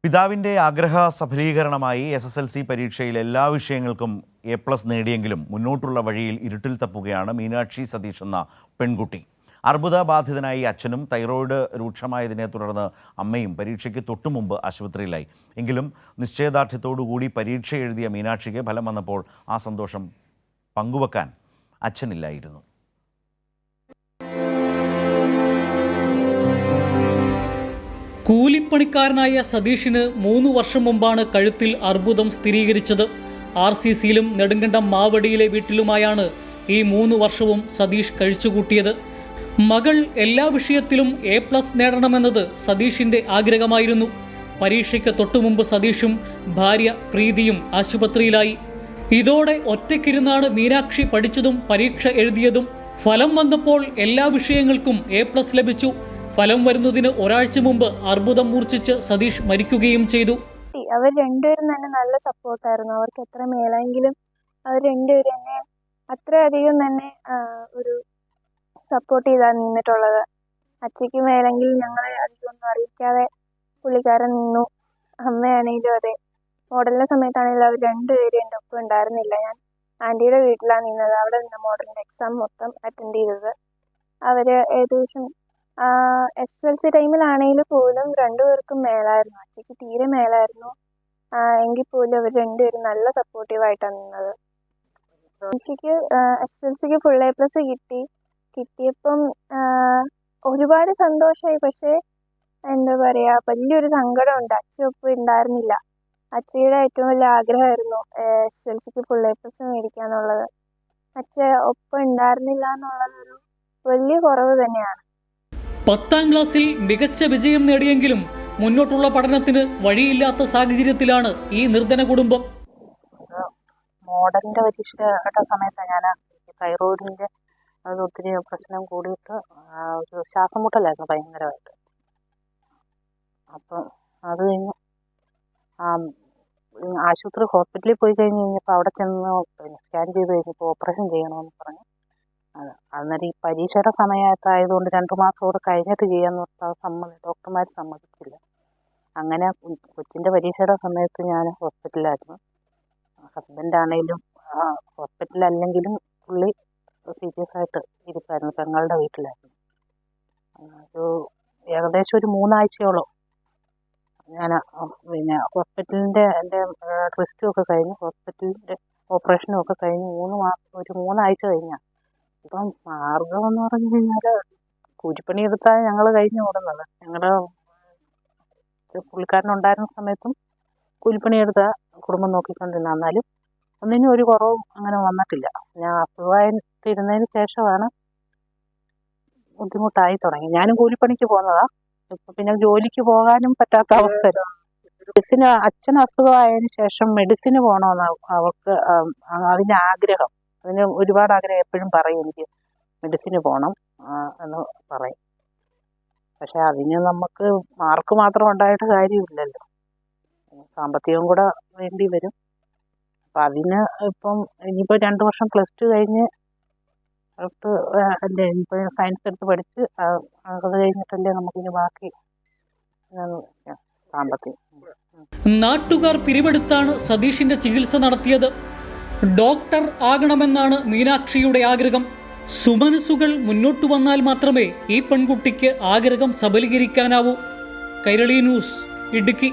പിതാവിൻ്റെ ആഗ്രഹ സഫലീകരണമായി SSLC പരീക്ഷയിൽ എല്ലാ വിഷയങ്ങൾക്കും A+ നേടിയെങ്കിലും മുന്നോട്ടുള്ള വഴിയിൽ ഇരുട്ടിൽ തപ്പുകയാണ് മീനാക്ഷി സതീഷ് എന്ന പെൺകുട്ടി. അർബുദബാധിതനായി അച്ഛനും തൈറോയിഡ് രൂക്ഷമായതിനെ തുടർന്ന് അമ്മയും പരീക്ഷയ്ക്ക് തൊട്ടുമുമ്പ് ആശുപത്രിയിലായി. എങ്കിലും നിശ്ചയദാർഢ്യത്തോടുകൂടി പരീക്ഷ എഴുതിയ മീനാക്ഷിക്ക് ഫലം വന്നപ്പോൾ ആ സന്തോഷം പങ്കുവെക്കാൻ അച്ഛനില്ലായിരുന്നു. കൂലിപ്പണിക്കാരനായ സതീഷിന് 3 വർഷം മുമ്പാണ് കഴുത്തിൽ അർബുദം സ്ഥിരീകരിച്ചത്. RCCയിലും നെടുങ്കണ്ടം മാവടിയിലെ വീട്ടിലുമായാണ് ഈ 3 വർഷവും സതീഷ് കഴിച്ചുകൂട്ടിയത്. മകൾ എല്ലാ വിഷയത്തിലും A+ നേടണമെന്നത് സതീഷിൻ്റെ ആഗ്രഹമായിരുന്നു. പരീക്ഷയ്ക്ക് തൊട്ടുമുമ്പ് സതീഷും ഭാര്യ പ്രീതിയും ആശുപത്രിയിലായി. ഇതോടെ ഒറ്റയ്ക്കിരുന്നാണ് മീനാക്ഷി പഠിച്ചതും പരീക്ഷ എഴുതിയതും. ഫലം വന്നപ്പോൾ എല്ലാ വിഷയങ്ങൾക്കും A+ ലഭിച്ചു. ഫലം വരുന്നതിന് ഒരാഴ്ച മുമ്പ് അർബുദം മൂർച്ഛിച്ച് സതീഷ് മരിക്കുകയും ചെയ്തു. അവർ രണ്ടുപേരും തന്നെ നല്ല സപ്പോർട്ടായിരുന്നു. അവർക്ക് എത്ര മേലെങ്കിലും അവർ രണ്ടുപേരും എന്നെ അത്രയധികം തന്നെ ഒരു സപ്പോർട്ട് ചെയ്താണ് നിന്നിട്ടുള്ളത്. അച്ഛയ്ക്ക് മേലെങ്കിൽ ഞങ്ങളെ അധികമൊന്നും അറിയിക്കാതെ പുള്ളിക്കാരൻ നിന്നു. അമ്മയാണെങ്കിലും അതെ. മോഡലിൻ്റെ സമയത്താണെങ്കിലും അവർ രണ്ടുപേരും എൻ്റെ ഒപ്പം ഉണ്ടായിരുന്നില്ല. ഞാൻ ആൻറ്റിയുടെ വീട്ടിലാണ് നിന്നത്. അവിടെ നിന്ന് മോഡലിൻ്റെ എക്സാം മൊത്തം അറ്റൻഡ് ചെയ്തത്. അവർ ഏകദേശം SSLC ടൈമിലാണെങ്കിൽ പോലും രണ്ടുപേർക്കും മേലായിരുന്നു. അച്ഛയ്ക്ക് തീരെ മേലായിരുന്നു. എങ്കിൽ പോലും അവർ രണ്ടുപേരും നല്ല സപ്പോർട്ടീവായിട്ടാണ് നിന്നത്. എനിക്ക് SSLCക്ക് ഫുൾ A+ കിട്ടിയപ്പം ഒരുപാട് സന്തോഷമായി. പക്ഷേ എന്താ പറയുക, വലിയൊരു സങ്കടമുണ്ട്. അച്ഛനൊപ്പം ഉണ്ടായിരുന്നില്ല. അച്ഛയുടെ ഏറ്റവും വലിയ ആഗ്രഹമായിരുന്നു SSLCക്ക് ഫുൾ A+ മേടിക്കുക എന്നുള്ളത്. അച്ഛൻ ഒപ്പം ഉണ്ടായിരുന്നില്ല എന്നുള്ളതൊരു വലിയ കുറവ് തന്നെയാണ്. 10ാം ക്ലാസ്സിൽ മികച്ച വിജയം നേടിയെങ്കിലും മുന്നോട്ടുള്ള പഠനത്തിന് വഴിയില്ലാത്ത സാഹചര്യത്തിലാണ് ഈ നിർധന കുടുംബം. മോഡലിൻ്റെ പരീക്ഷയുടെ സമയത്താണ് ഞാൻ തൈറോയിഡിൻ്റെ ഒത്തിരി പ്രശ്നം കൂടിയിട്ട് ഒരു ശ്വാസം മുട്ടലായിരുന്നു ഭയങ്കരമായിട്ട്. അപ്പം അത് കഴിഞ്ഞ് ആശുപത്രി ഹോസ്പിറ്റലിൽ പോയി കഴിഞ്ഞപ്പോൾ അവിടെ ചെന്ന് സ്കാൻ ചെയ്ത് കഴിഞ്ഞപ്പോൾ ഓപ്പറേഷൻ ചെയ്യണമെന്ന് പറഞ്ഞു. അന്നേരം ഈ പരീക്ഷയുടെ സമയത്തായതുകൊണ്ട് 2 മാസം കൂടെ കഴിഞ്ഞിട്ട് ചെയ്യാമെന്ന് പറഞ്ഞാൽ ഡോക്ടർമാർ സമ്മതിച്ചില്ല. അങ്ങനെ കൊച്ചിൻ്റെ പരീക്ഷയുടെ സമയത്ത് ഞാൻ ഹോസ്പിറ്റലിലായിരുന്നു. ഹസ്ബൻഡാണേലും ഹോസ്പിറ്റലല്ലെങ്കിലും പുള്ളി സീരിയസ് ആയിട്ട് ഇരിപ്പായിരുന്നു. പെങ്ങളുടെ വീട്ടിലായിരുന്നു. ഒരു ഏകദേശം ഒരു 3 ആഴ്ചയോളം ഞാൻ ഹോസ്പിറ്റലിൻ്റെ എൻ്റെ ടെസ്റ്റും ഒക്കെ കഴിഞ്ഞ് ഹോസ്പിറ്റലിൻ്റെ ഓപ്പറേഷനും ഒക്കെ കഴിഞ്ഞ് 3 ആഴ്ച കഴിഞ്ഞാൽ ഇപ്പം മാർഗമെന്ന് പറഞ്ഞു കഴിഞ്ഞാൽ കൂലിപ്പണി എടുത്താൽ ഞങ്ങൾ കഴിഞ്ഞ് ഓടുന്നത്. ഞങ്ങളുടെ പുള്ളിക്കാരനുണ്ടായിരുന്ന സമയത്തും കൂലിപ്പണി എടുത്താൽ കുടുംബം നോക്കിക്കൊണ്ടിരുന്ന. എന്നാലും ഒന്നിനും ഒരു കുറവും അങ്ങനെ വന്നിട്ടില്ല. ഞാൻ അസുഖമായിട്ടിരുന്നതിന് ശേഷമാണ് ബുദ്ധിമുട്ടായി തുടങ്ങി. ഞാനും കൂലിപ്പണിക്ക് പോകുന്നതാണ്. ഇപ്പം പിന്നെ ജോലിക്ക് പോകാനും പറ്റാത്ത അവസ്ഥ. അച്ഛൻ അസുഖമായതിനു ശേഷം മെഡിസിന് പോകണമെന്ന് അവർക്ക് അതിൻ്റെ ആഗ്രഹം. അതിന് ഒരുപാട് ആഗ്രഹം. എപ്പോഴും പറയും എനിക്ക് മെഡിസിന് പോകണം എന്ന് പറയും. പക്ഷെ അതിന് നമുക്ക് മാർക്ക് മാത്രം ഉണ്ടായിട്ട് കാര്യമില്ലല്ലോ, സാമ്പത്തികം കൂടെ വേണ്ടി വരും. അപ്പം അതിന് ഇപ്പം ഇനിയിപ്പോൾ 2 വർഷം +2 കഴിഞ്ഞ് അല്ലേ ഇപ്പോൾ സയൻസ് എടുത്ത് പഠിച്ച് അത് കഴിഞ്ഞിട്ടല്ലേ നമുക്കിനി ബാക്കി സാമ്പത്തികം. നാട്ടുകാർ പിരിവെടുത്താണ് സതീഷിന്റെ ചികിത്സ നടത്തിയത്. ഡോക്ടർ ആകണമെന്നാണ് മീനാക്ഷിയുടെ ആഗ്രഹം. സുമനസുകൾ മുന്നോട്ടു വന്നാൽ മാത്രമേ ഈ പെൺകുട്ടിക്ക് ആഗ്രഹം സബലീകരിക്കാനാവൂ. കൈരളി ന്യൂസ്, ഇടുക്കി.